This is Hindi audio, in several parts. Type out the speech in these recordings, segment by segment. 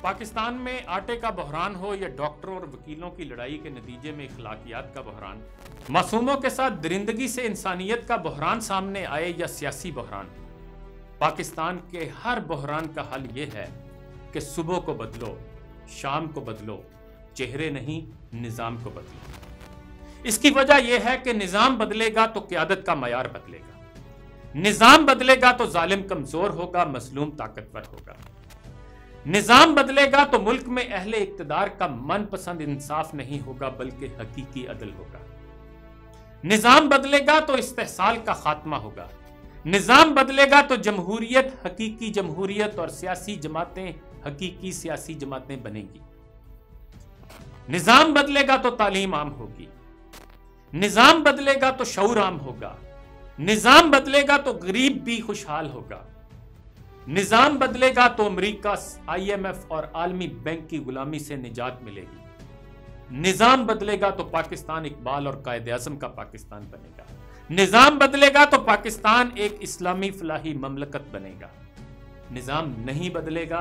पाकिस्तान में आटे का बहरान हो या डॉक्टरों और वकीलों की लड़ाई के नतीजे में इखलाकियात का बहरान, मासूमों के साथ दरिंदगी से इंसानियत का बहरान सामने आए या सियासी बहरान, पाकिस्तान के हर बहरान का हल यह है कि सुबह को बदलो, शाम को बदलो, चेहरे नहीं निजाम को बदलो। इसकी वजह यह है कि निजाम बदलेगा तो क़यादत का मयार बदलेगा, निजाम बदलेगा तो जालिम कमजोर होगा, मजलूम ताकतवर होगा। निजाम बदलेगा तो मुल्क में अहले इक्तदार का मनपसंद इंसाफ नहीं होगा बल्कि हकीकी अदल होगा। निजाम बदलेगा तो इस्तेहसाल का खात्मा होगा। निजाम बदलेगा तो जमहूरियत हकीकी जमहूरियत और सियासी जमातें हकीकी सियासी जमातें बनेगी। निजाम बदलेगा तो तालीम आम होगी। निजाम बदलेगा तो शऊर आम होगा। निजाम बदलेगा तो गरीब भी खुशहाल होगा। निजाम बदलेगा तो अमेरिका, IMF और आलमी बैंक की गुलामी से निजात मिलेगी। निजाम बदलेगा तो पाकिस्तान इकबाल और कायदे आज़म का पाकिस्तान बनेगा। निजाम बदलेगा तो पाकिस्तान एक इस्लामी फलाही ममलकत बनेगा। निजाम नहीं बदलेगा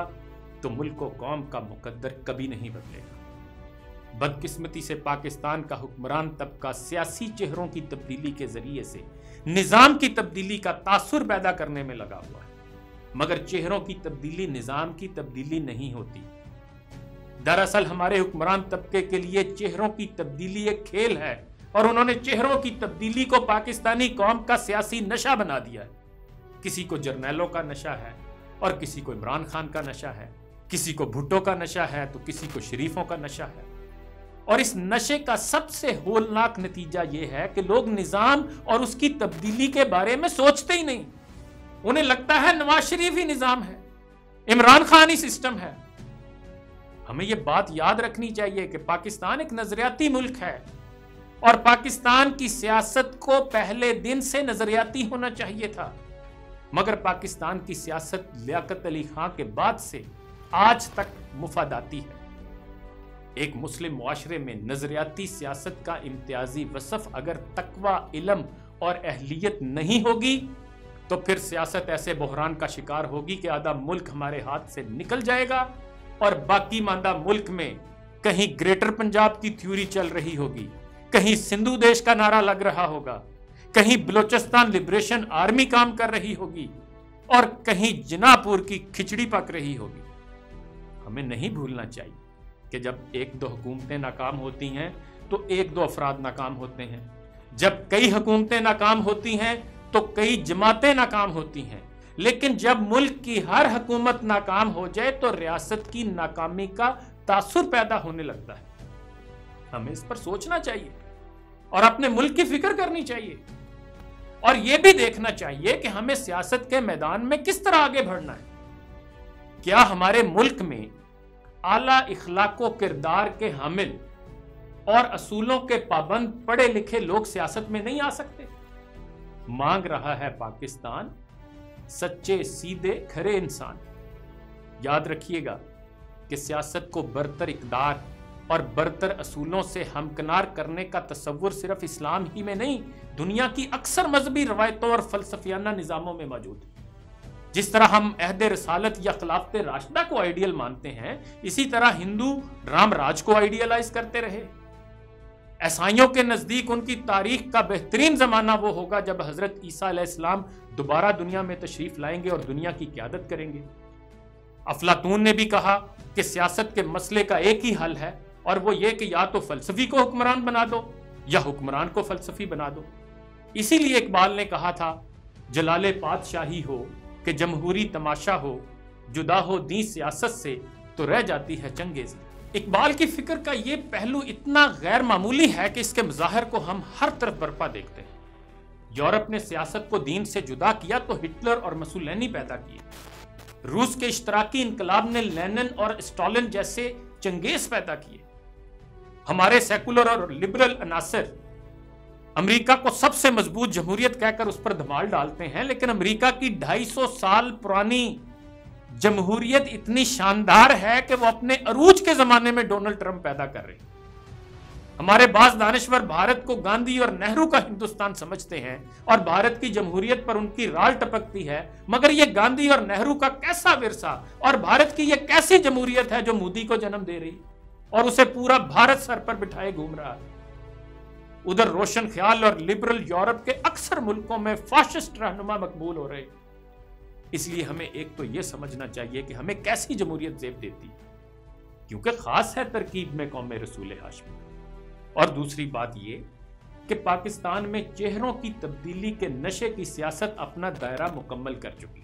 तो मुल्क व कौम का मुकद्दर कभी नहीं बदलेगा। बदकिस्मती से पाकिस्तान का हुक्मरान तबका सियासी चेहरों की तब्दीली के जरिए से निजाम की तब्दीली का तासुर पैदा करने में लगा हुआ है, मगर चेहरों की तब्दीली निजाम की तब्दीली नहीं होती। दरअसल हमारे हुक्मरान तबके के लिए चेहरों की तब्दीली एक खेल है और उन्होंने चेहरों की तब्दीली को पाकिस्तानी कौम का सियासी नशा बना दिया है। किसी को जर्नैलों का नशा है और किसी को इमरान खान का नशा है, किसी को भुट्टो का नशा है तो किसी को शरीफों का नशा है। और इस नशे का सबसे होलनाक नतीजा यह है कि लोग निजाम और उसकी तब्दीली के बारे में सोचते ही नहीं। उन्हें लगता है नवाज शरीफ ही निजाम है, इमरान खान ही सिस्टम है। हमें यह बात याद रखनी चाहिए कि पाकिस्तान एक नजरियाती मुल्क है और पाकिस्तान की सियासत को पहले दिन से नजरियाती होना चाहिए था, मगर पाकिस्तान की सियासत लियाकत अली खां के बाद से आज तक मुफादाती है। एक मुस्लिम मुआशरे में नजरियाती सियासत का इम्तियाजी वसफ अगर तकवा, इल्म और अहलियत नहीं होगी तो फिर सियासत ऐसे बहरान का शिकार होगी कि आधा मुल्क हमारे हाथ से निकल जाएगा और बाकी मांदा मुल्क में कहीं ग्रेटर पंजाब की थ्योरी चल रही होगी, कहीं सिंधु देश का नारा लग रहा होगा, कहीं बलोचिस्तान लिबरेशन आर्मी काम कर रही होगी और कहीं जिनापुर की खिचड़ी पक रही होगी। हमें नहीं भूलना चाहिए कि जब एक दो हुकूमतें नाकाम होती हैं तो एक दो अफराद नाकाम होते हैं, जब कई हुकूमतें नाकाम होती हैं तो कई जमातें नाकाम होती हैं, लेकिन जब मुल्क की हर हुकूमत नाकाम हो जाए तो रियासत की नाकामी का तासुर पैदा होने लगता है। हमें इस पर सोचना चाहिए और अपने मुल्क की फिक्र करनी चाहिए और यह भी देखना चाहिए कि हमें सियासत के मैदान में किस तरह आगे बढ़ना है। क्या हमारे मुल्क में आला इखलाको किरदार के हामिल और असूलों के पाबंद पढ़े लिखे लोग सियासत में नहीं आ सकते? मांग रहा है पाकिस्तान सच्चे सीधे खरे इंसान। याद रखिएगा कि सियासत को बरतर इक़दार और बरतर असूलों से हमकिनार करने का तसव्वुर सिर्फ इस्लाम ही में नहीं, दुनिया की अक्सर मजहबी रवायतों और फलसफियाना निज़ामों में मौजूद है। जिस तरह हम अहद रसालत या खिलाफत राशिदा को आइडियल मानते हैं, इसी तरह हिंदू राम राज को आइडियलाइज करते रहे। ईसाइयों के नजदीक उनकी तारीख का बेहतरीन जमाना वो होगा जब हजरत ईसा अलैहिस्सलाम दोबारा दुनिया में तशरीफ लाएंगे और दुनिया की क़यादत करेंगे। अफलातून ने भी कहा कि सियासत के मसले का एक ही हल है और वो ये कि या तो फलसफी को हुक्मरान बना दो या हुक्मरान को फलसफी बना दो। इसीलिए इकबाल ने कहा था, जलाले पातशाही हो कि जमहूरी तमाशा हो, जुदा हो दी सियासत से तो रह जाती है चंगेज़। इकबाल की फिक्र का ये पहलू इतना गैर मामूली है कि इसके मज़ाहिर को हम हर तरफ बरपा देखते हैं। यूरोप ने सियासत को दीन से जुदा किया तो हिटलर और मुसोलिनी पैदा किए। रूस के इश्तराकी इनकलाब ने लेनिन और स्टालिन जैसे चंगेज पैदा किए। हमारे सेकुलर और लिबरल अनासर अमेरिका को सबसे मजबूत जमहूरियत कहकर उस पर धमाल डालते हैं, लेकिन अमेरिका की 250 साल पुरानी जमहूरियत इतनी शानदार है कि वो अपने अरूज के जमाने में डोनाल्ड ट्रंप पैदा कर रहे हैं। हमारे बाज दानिश्वर भारत को गांधी और नेहरू का हिंदुस्तान समझते हैं और भारत की जमहूरियत पर उनकी राल टपकती है, मगर यह गांधी और नेहरू का कैसा विरसा और भारत की यह कैसी जमहूरियत है जो मोदी को जन्म दे रही और उसे पूरा भारत सर पर बिठाए घूम रहा है। उधर रोशन ख्याल और लिबरल यूरोप के अक्सर मुल्कों में फाशिस्ट रहनुमा मकबूल हो रहे। इसलिए हमें एक तो यह समझना चाहिए कि हमें कैसी जमहूरियत जेब देती, क्योंकि खास है तरकीब में कौम रसूल हाशमी। और दूसरी बात यह कि पाकिस्तान में चेहरों की तब्दीली के नशे की सियासत अपना दायरा मुकम्मल कर चुकी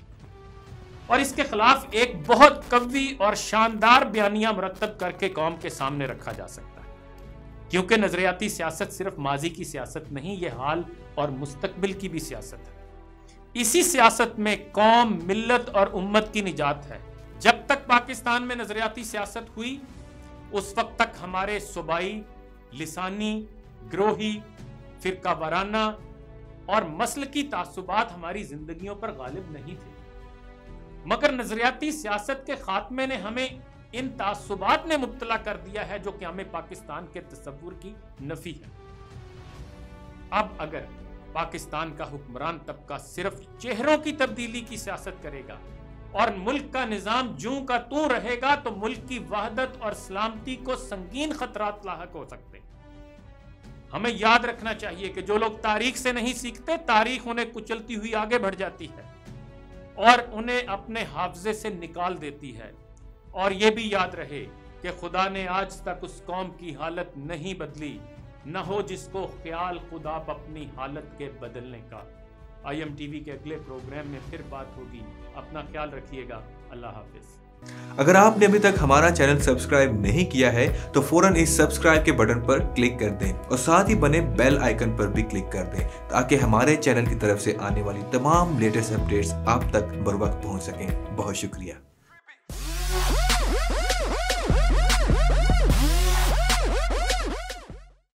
और इसके खिलाफ एक बहुत कवी और शानदार बयानिया मुरतब करके कौम के सामने रखा जा सकता है, क्योंकि नजरियाती सियासत सिर्फ माजी की सियासत नहीं, यह हाल और मुस्तकबिल की भी सियासत है। इसी सियासत में कौम, मिल्लत और उम्मत की निजात है। जब तक पाकिस्तान में नजरियाती सियासत हुई उस वक्त तक हमारे सूबाई, लिसानी, ग्रोही, फिरका वाराना और मसलकी तासुबात हमारी जिंदगियों पर गालिब नहीं थे, मगर नजरियाती सियासत के खात्मे ने हमें इन तासुबात में मुब्तला कर दिया है जो कि हमें पाकिस्तान के तसव्वुर की नफी है। अब अगर पाकिस्तान का हुक्मरान तबका सिर्फ चेहरों की तब्दीली की सियासत करेगा और मुल्क का निजाम जूं का तू रहेगा तो मुल्क की वहदत और सलामती को संगीन खतरात लाहक हो सकते हैं। हमें याद रखना चाहिए कि जो लोग तारीख से नहीं सीखते, तारीख उन्हें कुचलती हुई आगे बढ़ जाती है और उन्हें अपने हाफजे से निकाल देती है। और यह भी याद रहे कि खुदा ने आज तक उस कौम की हालत नहीं बदली, न हो जिसको ख्याल खुदा अपनी हालत के बदलने का। IMTV के अगले प्रोग्राम में फिर बात होगी। अपना ख्याल रखिएगा। अल्लाह हाफिज। अगर आपने अभी तक हमारा चैनल सब्सक्राइब नहीं किया है तो फौरन इस सब्सक्राइब के बटन पर क्लिक कर दें और साथ ही बने बेल आइकन पर भी क्लिक कर दें ताकि हमारे चैनल की तरफ से आने वाली तमाम लेटेस्ट अपडेट्स आप तक बर वक्त पहुंच सकें। बहुत शुक्रिया।